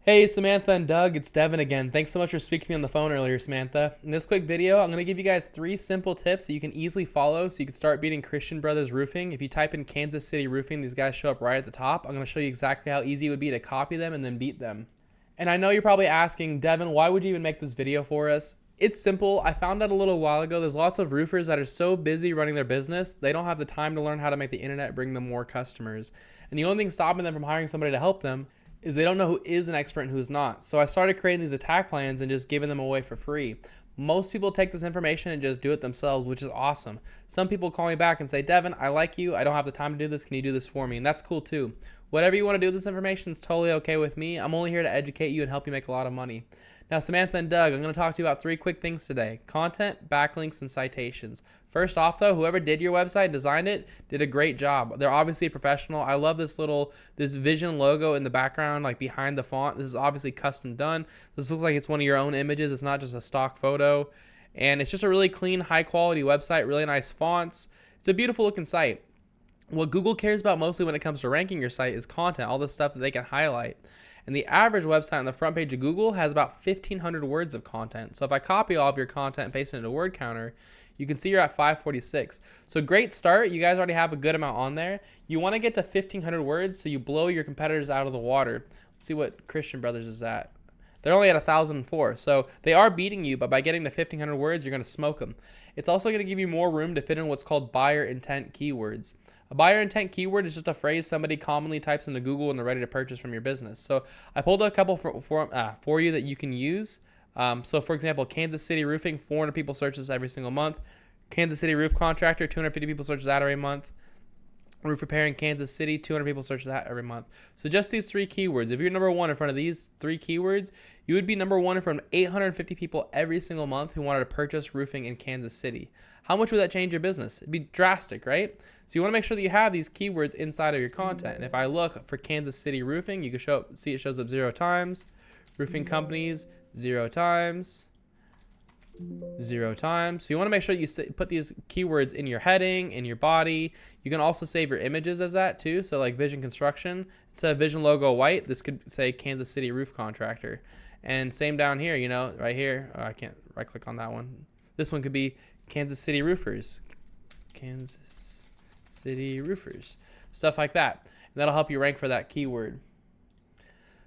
Hey Samantha and Doug, it's Devin again. Thanks so much for speaking to me on the phone earlier, Samantha. In this quick video, I'm going to give you guys 3 simple tips that you can easily follow so you can start beating Christian Brothers Roofing. If you type in Kansas City Roofing, these guys show up right at the top. I'm going to show you exactly how easy it would be to copy them and then beat them. And I know you're probably asking, Devin, why would you even make this video for us? It's simple. I found out a little while ago there's lots of roofers that are so busy running their business, they don't have the time to learn how to make the internet bring them more customers. And the only thing stopping them from hiring somebody to help them is they don't know who is an expert and who's not. So I started creating these attack plans and just giving them away for free. Most people take this information and just do it themselves, which is awesome. Some people call me back and say, Devin, I like you. I don't have the time to do this. Can you do this for me? And that's cool too. Whatever you want to do with this information is totally okay with me. I'm only here to educate you and help you make a lot of money. Now, Samantha and Doug, I'm going to talk to you about 3 quick things today: content, backlinks, and citations. First off, though, whoever did your website, designed it, did a great job. They're obviously a professional. I love this Vision logo in the background, like behind the font. This is obviously custom done. This looks like it's one of your own images. It's not just a stock photo. And it's just a really clean, high quality website, really nice fonts. It's a beautiful looking site. What Google cares about mostly when it comes to ranking your site is content, all the stuff that they can highlight. And the average website on the front page of Google has about 1,500 words of content. So if I copy all of your content and paste it into a word counter, you can see you're at 546. So great start. You guys already have a good amount on there. You want to get to 1,500 words so you blow your competitors out of the water. Let's see what Christian Brothers is at. They're only at 1,004. So they are beating you, but by getting to 1,500 words, you're going to smoke them. It's also going to give you more room to fit in what's called buyer intent keywords. A buyer intent keyword is just a phrase somebody commonly types into Google when they're ready to purchase from your business. So I pulled a couple for you that you can use. So for example, Kansas City Roofing, 400 people search this every single month. Kansas City Roof Contractor, 250 people search that every month. Roof repair in Kansas City, 200 people search that every month. So just these 3 keywords. If you're number 1 in front of these 3 keywords, you would be number 1 in front of 850 people every single month who wanted to purchase roofing in Kansas City. How much would that change your business? It'd be drastic, right? So you want to make sure that you have these keywords inside of your content. And if I look for Kansas City Roofing, you can see it shows up 0 times. Roofing companies, 0 times. 0 times. So you want to make sure that you put these keywords in your heading, in your body. You can also save your images as that too. So like Vision Construction, instead of Vision logo white, this could say Kansas City Roof Contractor. And same down here, right here. Oh, I can't right click on that one. This one could be Kansas City Roofers. Kansas City Roofers. Stuff like that. And that'll help you rank for that keyword.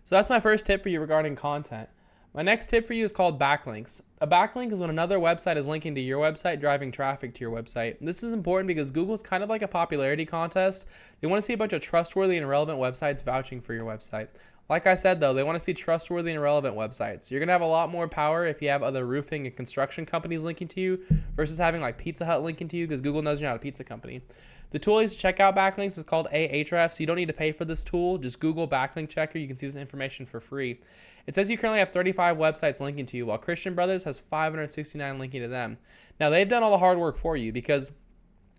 So that's my first tip for you regarding content. My next tip for you is called backlinks. A backlink is when another website is linking to your website, driving traffic to your website. And this is important because Google's kind of like a popularity contest. They want to see a bunch of trustworthy and relevant websites vouching for your website. Like I said, though, they want to see trustworthy and relevant websites. You're going to have a lot more power if you have other roofing and construction companies linking to you versus having like Pizza Hut linking to you, because Google knows you're not a pizza company. The tool is to check out backlinks is called Ahrefs. So you don't need to pay for this tool. Just Google backlink checker. You can see this information for free. It says you currently have 35 websites linking to you, while Christian Brothers has 569 linking to them. Now, they've done all the hard work for you, because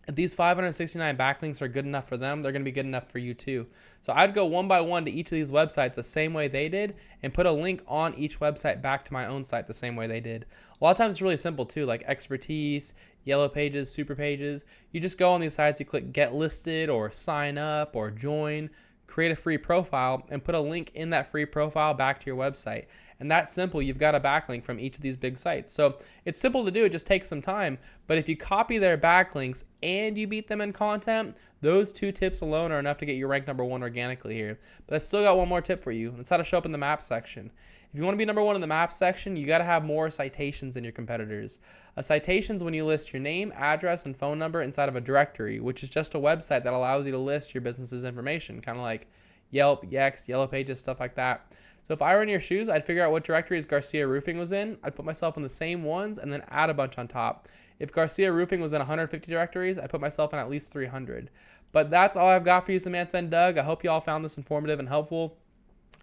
if these 569 backlinks are good enough for them, they're going to be good enough for you too. So I'd go one by one to each of these websites the same way they did and put a link on each website back to my own site the same way they did. A lot of times it's really simple too, like Expertise, Yellow Pages, Super Pages. You just go on these sites, you click Get Listed or Sign Up or Join, create a free profile, and put a link in that free profile back to your website. And that's simple. You've got a backlink from each of these big sites. So it's simple to do. It just takes some time. But if you copy their backlinks and you beat them in content, those 2 tips alone are enough to get you ranked number 1 organically here. But I still got one more tip for you. It's how to show up in the map section. If you want to be number 1 in the map section, you got to have more citations than your competitors. A citation is when you list your name, address, and phone number inside of a directory, which is just a website that allows you to list your business's information, kind of like Yelp, Yext, Yellow Pages, stuff like that. So if I were in your shoes, I'd figure out what directories Garcia Roofing was in. I'd put myself in the same ones and then add a bunch on top. If Garcia Roofing was in 150 directories, I'd put myself in at least 300. But that's all I've got for you, Samantha and Doug. I hope you all found this informative and helpful.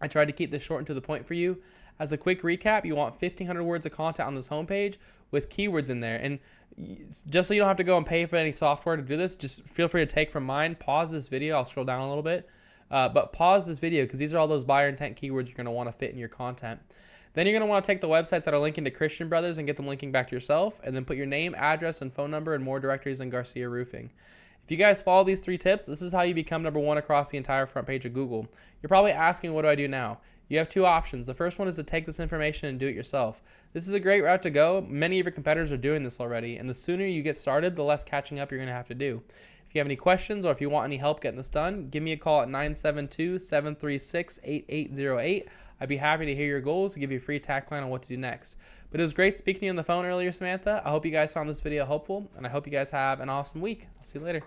I tried to keep this short and to the point for you. As a quick recap, you want 1,500 words of content on this homepage with keywords in there. And just so you don't have to go and pay for any software to do this, just feel free to take from mine, pause this video. I'll scroll down a little bit. But pause this video, because these are all those buyer intent keywords you're going to want to fit in your content. Then you're going to want to take the websites that are linking to Christian Brothers and get them linking back to yourself, and then put your name, address, and phone number in more directories than Garcia Roofing. If you guys follow these 3 tips, this is how you become number 1 across the entire front page of Google. You're probably asking, what do I do now? you have two options. The first one is to take this information and do it yourself. This is a great route to go. Many of your competitors are doing this already, and the sooner you get started, the less catching up you're going to have to do. If you have any questions or if you want any help getting this done, give me a call at 972-736-8808. I'd be happy to hear your goals and give you a free attack plan on what to do next. But it was great speaking to you on the phone earlier, Samantha. I hope you guys found this video helpful, and I hope you guys have an awesome week. I'll see you later.